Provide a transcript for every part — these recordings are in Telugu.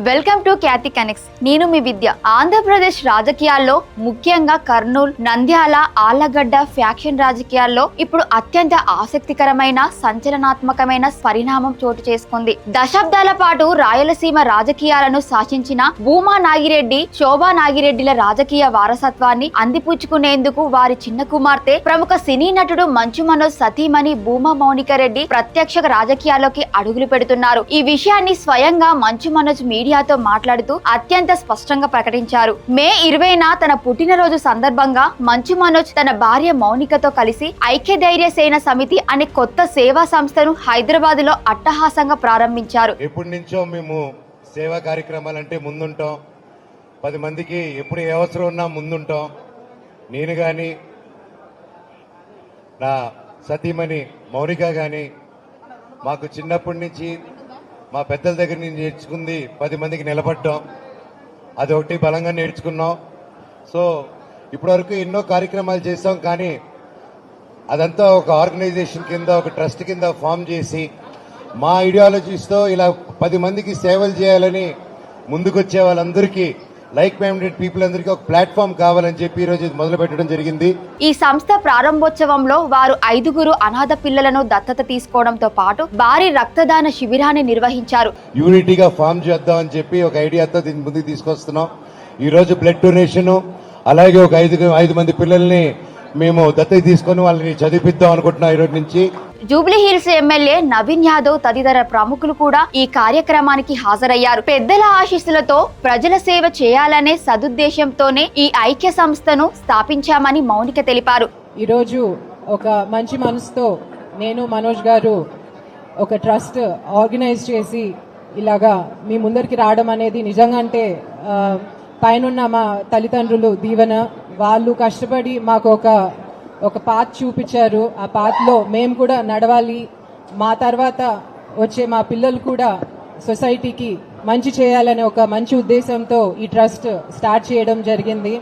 Welcome to Khyati connects. నేను మీ విద్య. ఆంధ్రప్రదేశ్ రాజకీయాల్లో ముఖ్యంగా కర్నూలు, నంద్యాల, ఆళ్లగడ్డ ఫ్యాక్షన్ రాజకీయాల్లో ఇప్పుడు అత్యంత ఆసక్తికరమైన సంచలనాత్మకమైన పరిణామం చోటు చేసుకుంది. దశాబ్దాల పాటు రాయలసీమ రాజకీయాలను శాసించిన భూమా నాగిరెడ్డి, శోభా నాగిరెడ్డిల రాజకీయ వారసత్వాన్ని అందిపుచ్చుకునేందుకు వారి చిన్న కుమార్తె ప్రముఖ సినీ నటుడు మంచు మనోజ్ సతీమణి భూమా మౌనిక రెడ్డి ప్రత్యక్ష రాజకీయాల్లోకి అడుగులు పెడుతున్నారు. ఈ విషయాన్ని స్వయంగా మంచు మనోజ్ మీడియాతో మాట్లాడుతూ అత్యంత స్పష్టంగా ప్రకటించారు. మే 20న తన పుట్టినరోజు సందర్భంగా మంచు మనోజ్ తన భార్య మౌనికతో కలిసి ఐక్యధైర్య సేన సమితి అనే కొత్త సేవా సంస్థను హైదరాబాద్ లో అట్టహాసంగా ప్రారంభించారు. ఎప్పటి నుంచో మేము సేవా కార్యక్రమాలంటే ముందుంటాం. 10 మందికి ఎప్పుడు ఏ అవసరం ఉన్నా ముందుంటాం. నేను గాని నా సతీమణి మౌనిక గాని మాకు చిన్నప్పటి నుంచి మా పెద్దల దగ్గర నుంచి నేర్చుకుంది 10 మందికి నిలబడ్డాం. అదొకటి బలంగా నేర్చుకున్నాం. సో ఇప్పటివరకు ఎన్నో కార్యక్రమాలు చేసాం. కానీ అదంతా ఒక ఆర్గనైజేషన్ కింద, ఒక ట్రస్ట్ కింద ఫామ్ చేసి మా ఐడియాలజీస్తో ఇలా 10 మందికి సేవలు చేయాలని ముందుకొచ్చే వాళ్ళందరికీ, లైక్ మైండెడ్ పీపుల్ అందరికీ ఒక ప్లాట్ఫామ్ కావాలని చెప్పి ఈ రోజు మొదలు పెట్టడం జరిగింది. ఈ సంస్థ ప్రారంభోత్సవంలో వారు 5 అనాథ పిల్లలను దత్తత తీసుకోవడంతో పాటు భారీ రక్తదాన శిబిరాన్ని నిర్వహించారు. యూనిటీగా ఫామ్ చేద్దామని చెప్పి ఒక ఐడియాతో దీన్ని ముందుకు తీసుకొస్తున్నాం. ఈ రోజు బ్లడ్ డొనేషన్, అలాగే ఒక 5 మంది పిల్లల్ని మేము దత్తత తీసుకొని వాళ్ళని చదివిద్దాం అనుకుంటున్నాం ఈ రోజు నుంచి. Jubilee hills MLA Naveen Yadav తదితర ప్రముఖులు కూడా ఈ కార్యక్రమానికి హాజరయ్యారు. పెద్దల ఆశీస్సులతో ప్రజల సేవ చేయాలనే సదుద్దేశంతోనే ఈ ఐక్య సంస్థను స్థాపించామని మౌనిక తెలిపారు. ఈరోజు ఒక మంచి మనసుతో నేను, మనోజ్ గారు ఒక ట్రస్ట్ ఆర్గనైజ్ చేసి ఇలాగా మీ ముందరికి రావడం అనేది నిజంగా అంటే పైనున్న మా తల్లిదండ్రులు దీవెన. వాళ్ళు కష్టపడి మాకు ఒక పాత్ చూపించారు. ఆ పాత్లో మేము కూడా నడవాలి. మా తర్వాత వచ్చే మా పిల్లలు కూడా సొసైటీకి మంచి చేయాలనే ఒక మంచి ఉద్దేశంతో ఈ ట్రస్ట్ స్టార్ట్ చేయడం జరిగింది.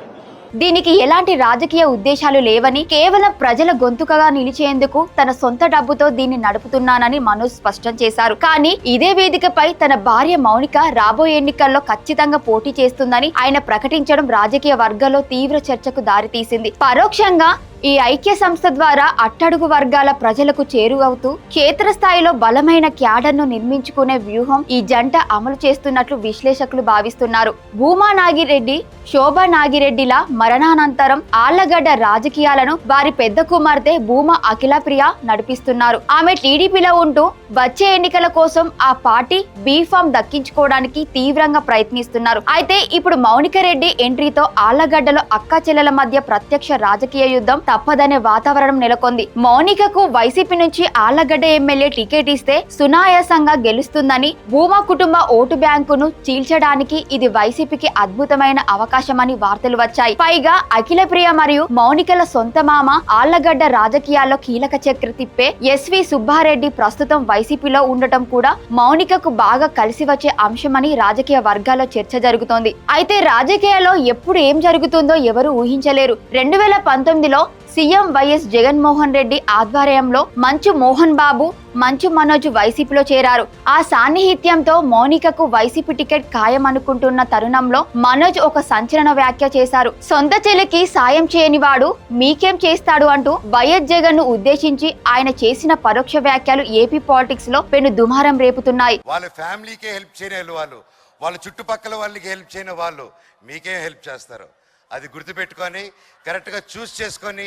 దీనికి ఎలాంటి రాజకీయ ఉద్దేశాలు లేవని, కేవలం ప్రజల గొంతుకగా నిలిచేందుకు తన సొంత డబ్బుతో దీన్ని నడుపుతున్నానని మనోజ్ స్పష్టం చేశారు. కానీ ఇదే వేదికపై తన భార్య మౌనిక రాబోయే ఎన్నికల్లో ఖచ్చితంగా పోటీ చేస్తుందని ఆయన ప్రకటించడం రాజకీయ వర్గాల్లో తీవ్ర చర్చకు దారితీసింది. పరోక్షంగా ఈ ఐక్య సంస్థ ద్వారా అట్టడుగు వర్గాల ప్రజలకు చేరువవుతూ క్షేత్రస్థాయిలో బలమైన క్యాడర్ను నిర్మించుకునే వ్యూహం ఈ జంట అమలు చేస్తున్నట్లు విశ్లేషకులు భావిస్తున్నారు. భూమా నాగిరెడ్డి, శోభా నాగిరెడ్డిల మరణానంతరం ఆళ్లగడ్డ రాజకీయాలను వారి పెద్ద కుమార్తె భూమా అఖిలప్రియ నడిపిస్తున్నారు. ఆమె టీడీపీలో ఉంటూ వచ్చే ఎన్నికల కోసం ఆ పార్టీ బీఫామ్ దక్కించుకోవడానికి తీవ్రంగా ప్రయత్నిస్తున్నారు. అయితే ఇప్పుడు మౌనిక రెడ్డి ఎంట్రీతో ఆళ్లగడ్డలో అక్క చెల్లెల మధ్య ప్రత్యక్ష రాజకీయ యుద్ధం తప్పదనే వాతావరణం నెలకొంది. మౌనికకు వైసీపీ నుంచి ఆళ్లగడ్డ ఎమ్మెల్యే టికెట్ ఇస్తే సునాయాసంగా గెలుస్తుందని, భూమా కుటుంబ ఓటు బ్యాంకును చీల్చడానికి ఇది వైసీపీకి అద్భుతమైన అవకాశమని వార్తలు వచ్చాయి. పైగా అఖిలప్రియ మరియు మౌనికల సొంత మామ ఆళ్లగడ్డ రాజకీయాల్లో కీలక చక్ర తిప్పే ఎస్వి సుబ్బారెడ్డి ప్రస్తుతం వైసీపీలో ఉండటం కూడా మౌనికకు బాగా కలిసి వచ్చే అంశమని రాజకీయ వర్గాల్లో చర్చ జరుగుతోంది. అయితే రాజకీయాల్లో ఎప్పుడు ఏం జరుగుతుందో ఎవరు ఊహించలేరు. 2019లో సీఎం వైఎస్ జగన్మోహన్ రెడ్డి ఆధ్వర్యంలో మంచు మోహన్ బాబు, మంచు మనోజ్ వైసీపీలో చేరారు. ఆ సాన్నిహిత్యంతో మౌనికకు వైసీపీ టికెట్ ఖాయమనుకుంటున్న తరుణంలో మనోజ్ ఒక సంచలన వ్యాఖ్య చేశారు. సొంత చెల్లికి సాయం చేయని వాడు మీకేం చేస్తాడు అంటూ వైఎస్ జగన్ ను ఉద్దేశించి ఆయన చేసిన పరోక్ష వ్యాఖ్యలు ఏపీ పాలిటిక్స్ లో పెను దుమారం రేపుతున్నాయి. వాళ్ళ ఫ్యామిలీకే హెల్ప్ చేయని వాళ్ళు, వాళ్ళ చుట్టుపక్కల వాళ్ళకి హెల్ప్ చేయని వాళ్ళు మీకేం హెల్ప్ చేస్తారు? అది గుర్తుపెట్టుకొని కరెక్ట్గా చూస్ చేసుకొని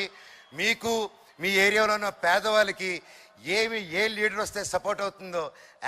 మీకు మీ ఏరియాలో ఉన్న పేదవాళ్ళకి ఏ లీడర్ వస్తే సపోర్ట్ అవుతుందో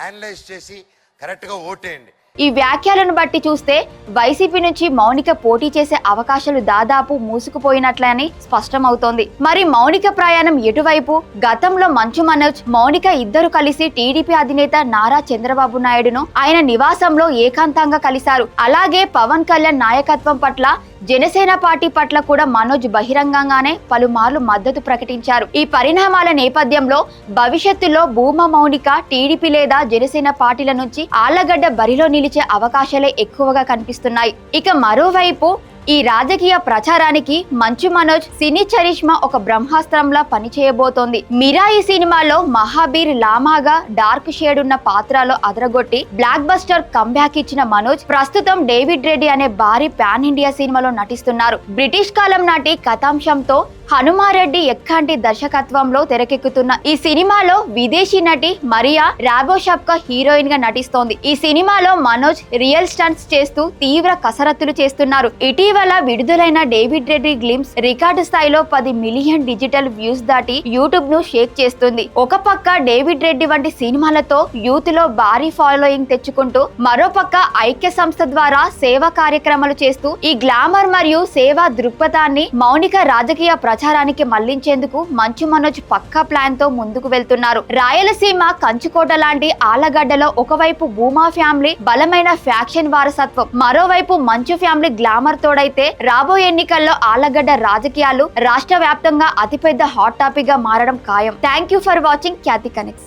అనలైజ్ చేసి కరెక్ట్గా ఓటేయండి. ఈ వ్యాఖ్యలను బట్టి చూస్తే వైసీపీ నుంచి మౌనిక పోటీ చేసే అవకాశాలు దాదాపు మూసుకుపోయినట్లని స్పష్టమవుతోంది. మరి మౌనిక ప్రయాణం ఎటువైపు? గతంలో మంచు మనోజ్, మౌనిక ఇద్దరు కలిసి టీడీపీ అధినేత నారా చంద్రబాబు నాయుడును ఆయన నివాసంలో ఏకాంతంగా కలిశారు. అలాగే పవన్ కళ్యాణ్ నాయకత్వం పట్ల, జనసేన పార్టీ పట్ల కూడా మనోజ్ బహిరంగంగానే పలుమార్లు మద్దతు ప్రకటించారు. ఈ పరిణామాల నేపథ్యంలో భవిష్యత్తులో భూమా మౌనిక టీడీపీ లేదా జనసేన పార్టీల నుంచి ఆళ్లగడ్డ బరిలో నిలిచే అవకాశాలే ఎక్కువగా కనిపిస్తున్నాయి. ఇక మరోవైపు ఈ రాజకీయ ప్రచారానికి మంచు మనోజ్ సినీ చరిష్మా ఒక బ్రహ్మాస్త్రంలా పనిచేయబోతోంది. మిరాయి సినిమాలో మహాబీర్ లామాగా డార్క్ షేడ్ ఉన్న పాత్రలో అదరగొట్టి బ్లాక్ బస్టర్ కంబ్యాక్ ఇచ్చిన మనోజ్ ప్రస్తుతం డేవిడ్ రెడ్డి అనే భారీ పాన్ ఇండియా సినిమాలో నటిస్తున్నారు. బ్రిటిష్ కాలం నాటి కథాంశంతో హనుమారెడ్డి ఎక్కాంటి దర్శకత్వంలో తెరకెక్కుతున్న ఈ సినిమాలో విదేశీ నటి మరియా రాబోషాప్కా హీరోయిన్ గా నటిస్తోంది. ఈ సినిమాలో మనోజ్ రియల్ స్టంట్స్ చేస్తూ తీవ్ర కసరత్తులు చేస్తున్నారు. ఇటీవల విడుదలైన డేవిడ్ రెడ్డి గ్లిమ్స్ రికార్డు స్థాయిలో 10 మిలియన్ డిజిటల్ వ్యూస్ దాటి యూట్యూబ్ ను షేక్ చేస్తుంది. ఒక పక్క డేవిడ్ రెడ్డి వంటి సినిమాలతో యూత్ లో భారీ ఫాలోయింగ్ తెచ్చుకుంటూ మరోపక్క ఐక్య సంస్థ ద్వారా సేవా కార్యక్రమాలు చేస్తూ ఈ గ్లామర్ మరియు సేవా దృక్పథాన్ని మౌనిక రాజకీయ ప్రచారానికి మళ్లించేందుకు మంచు మనోజ్ పక్కా ప్లాన్ తో ముందుకు వెళ్తున్నారు. రాయలసీమ కంచుకోట లాంటి ఆలగడ్డలో ఒకవైపు భూమా ఫ్యామిలీ బలమైన ఫ్యాక్షన్ వారసత్వం, మరోవైపు మంచు ఫ్యామిలీ గ్లామర్ తోడైతే రాబోయే ఎన్నికల్లో ఆలగడ్డ రాజకీయాలు రాష్ట్ర వ్యాప్తంగా అతిపెద్ద హాట్ టాపిక్ గా మారడం ఖాయం. Thank you for watching Khyati connects.